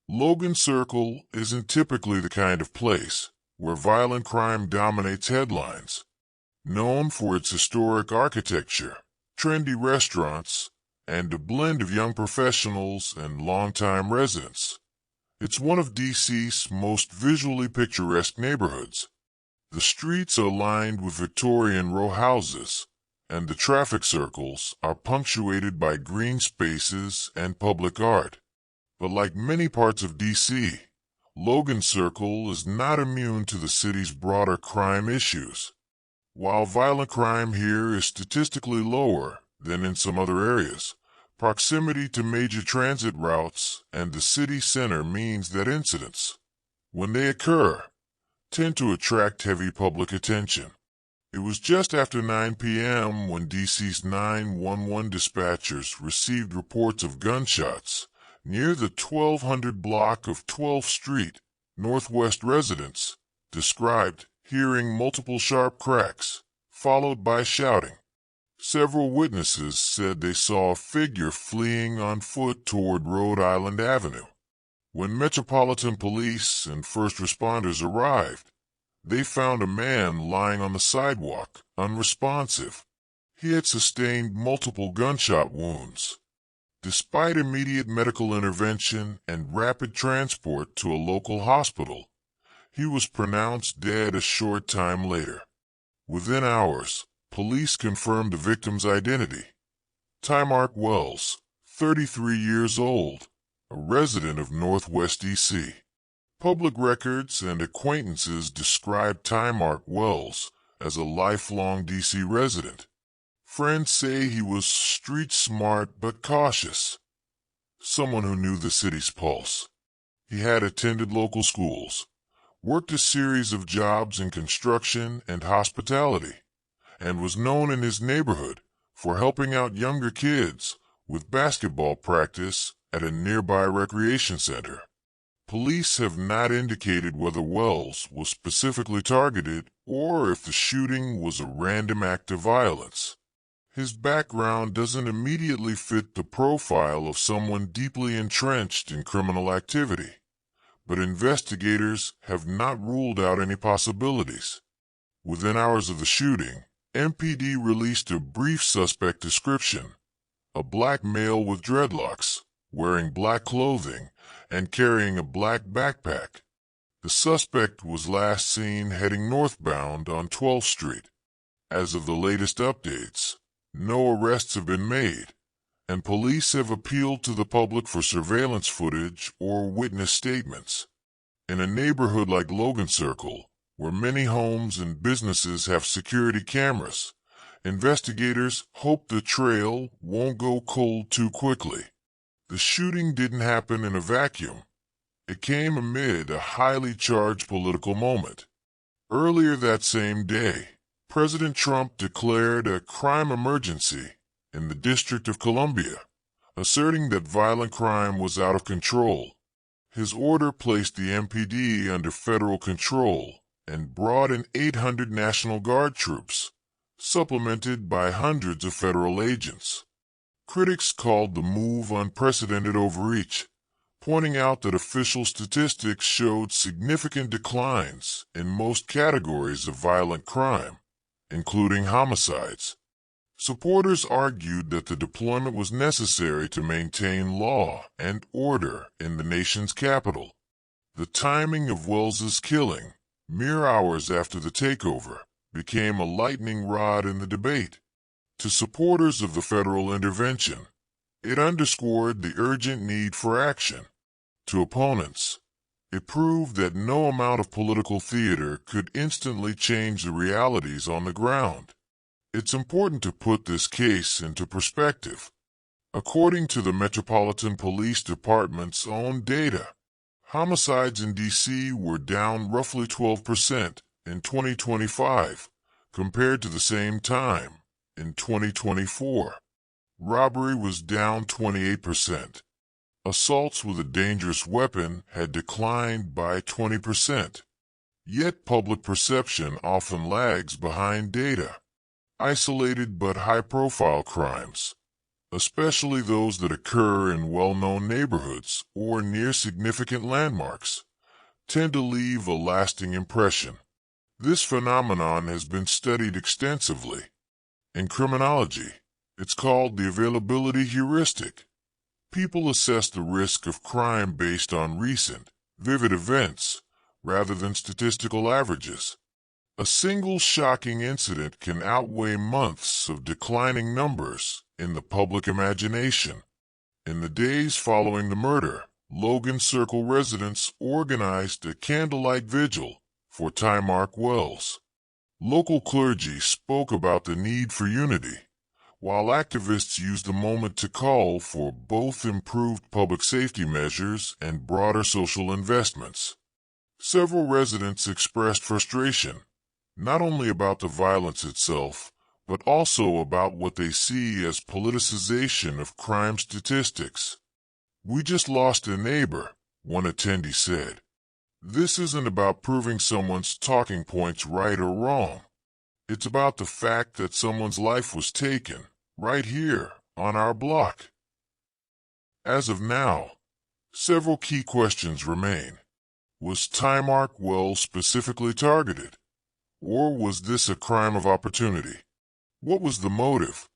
Logan Circle isn't typically the kind of place where violent crime dominates headlines. Known for its historic architecture, trendy restaurants, and a blend of young professionals and longtime residents, it's one of D.C.'s most visually picturesque neighborhoods. The streets are lined with Victorian row houses, and the traffic circles are punctuated by green spaces and public art. But like many parts of D.C., Logan Circle is not immune to the city's broader crime issues. While violent crime here is statistically lower than in some other areas, proximity to major transit routes and the city center means that incidents, when they occur, tend to attract heavy public attention. It was just after 9 p.m. when D.C.'s 911 dispatchers received reports of gunshots near the 1200 block of 12th Street. Northwest residents described hearing multiple sharp cracks, followed by shouting. Several witnesses said they saw a figure fleeing on foot toward Rhode Island Avenue. When Metropolitan Police and first responders arrived, they found a man lying on the sidewalk, unresponsive. He had sustained multiple gunshot wounds. Despite immediate medical intervention and rapid transport to a local hospital, he was pronounced dead a short time later. Within hours, police confirmed the victim's identity. Tymark Wells, 33 years old, a resident of Northwest D.C. Public records and acquaintances described Tymark Wells as a lifelong D.C. resident. Friends say he was street-smart but cautious, someone who knew the city's pulse. He had attended local schools, worked a series of jobs in construction and hospitality, and was known in his neighborhood for helping out younger kids with basketball practice at a nearby recreation center. Police have not indicated whether Wells was specifically targeted or if the shooting was a random act of violence. His background doesn't immediately fit the profile of someone deeply entrenched in criminal activity, but investigators have not ruled out any possibilities. Within hours of the shooting, MPD released a brief suspect description: a black male with dreadlocks, wearing black clothing, and carrying a black backpack. The suspect was last seen heading northbound on 12th Street. As of the latest updates, no arrests have been made, and police have appealed to the public for surveillance footage or witness statements. In a neighborhood like Logan Circle, where many homes and businesses have security cameras, investigators hope the trail won't go cold too quickly. The shooting didn't happen in a vacuum. It came amid a highly charged political moment. Earlier that same day, President Trump declared a crime emergency in the District of Columbia, asserting that violent crime was out of control. His order placed the MPD under federal control and brought in 800 National Guard troops, supplemented by hundreds of federal agents. Critics called the move unprecedented overreach, pointing out that official statistics showed significant declines in most categories of violent crime, including homicides. Supporters argued that the deployment was necessary to maintain law and order in the nation's capital. The timing of Wells's killing, mere hours after the takeover, became a lightning rod in the debate. To supporters of the federal intervention, it underscored the urgent need for action. To opponents, it proved that no amount of political theater could instantly change the realities on the ground. It's important to put this case into perspective. According to the Metropolitan Police Department's own data, homicides in D.C. were down roughly 12% in 2025 compared to the same time in 2024. Robbery was down 28%. Assaults with a dangerous weapon had declined by 20%. Yet public perception often lags behind data. Isolated but high-profile crimes, especially those that occur in well-known neighborhoods or near significant landmarks, tend to leave a lasting impression. This phenomenon has been studied extensively. In criminology, it's called the availability heuristic. People assess the risk of crime based on recent, vivid events, rather than statistical averages. A single shocking incident can outweigh months of declining numbers in the public imagination. In the days following the murder, Logan Circle residents organized a candlelight vigil for Tymark Wells. Local clergy spoke about the need for unity, while activists used the moment to call for both improved public safety measures and broader social investments. Several residents expressed frustration, not only about the violence itself, but also about what they see as politicization of crime statistics. "We just lost a neighbor," one attendee said. "This isn't about proving someone's talking points right or wrong. It's about the fact that someone's life was taken, right here, on our block." As of now, several key questions remain. Was Tymark Wells specifically targeted? Or was this a crime of opportunity? What was the motive?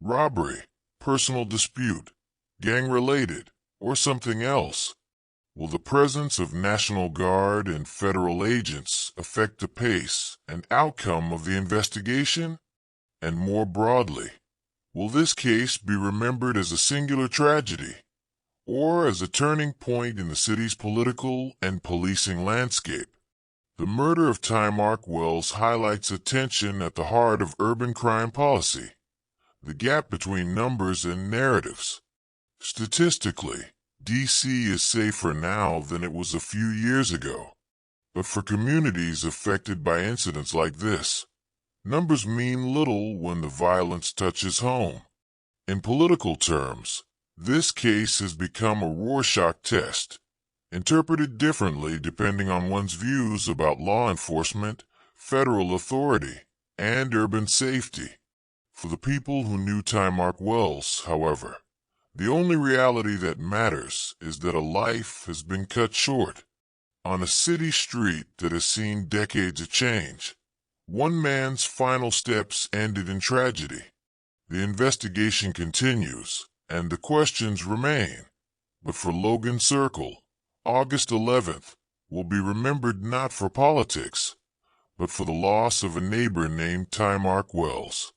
Robbery, personal dispute, gang-related, or something else? Will the presence of National Guard and federal agents affect the pace and outcome of the investigation? And more broadly, will this case be remembered as a singular tragedy, or as a turning point in the city's political and policing landscape? The murder of Tymark Wells highlights a tension at the heart of urban crime policy, the gap between numbers and narratives. Statistically, D.C. is safer now than it was a few years ago. But for communities affected by incidents like this, numbers mean little when the violence touches home. In political terms, this case has become a Rorschach test, interpreted differently depending on one's views about law enforcement, federal authority, and urban safety. For the people who knew Tymark Wells, however, the only reality that matters is that a life has been cut short. On a city street that has seen decades of change, one man's final steps ended in tragedy. The investigation continues, and the questions remain. But for Logan Circle, August 11th will be remembered not for politics, but for the loss of a neighbor named Tymark Wells.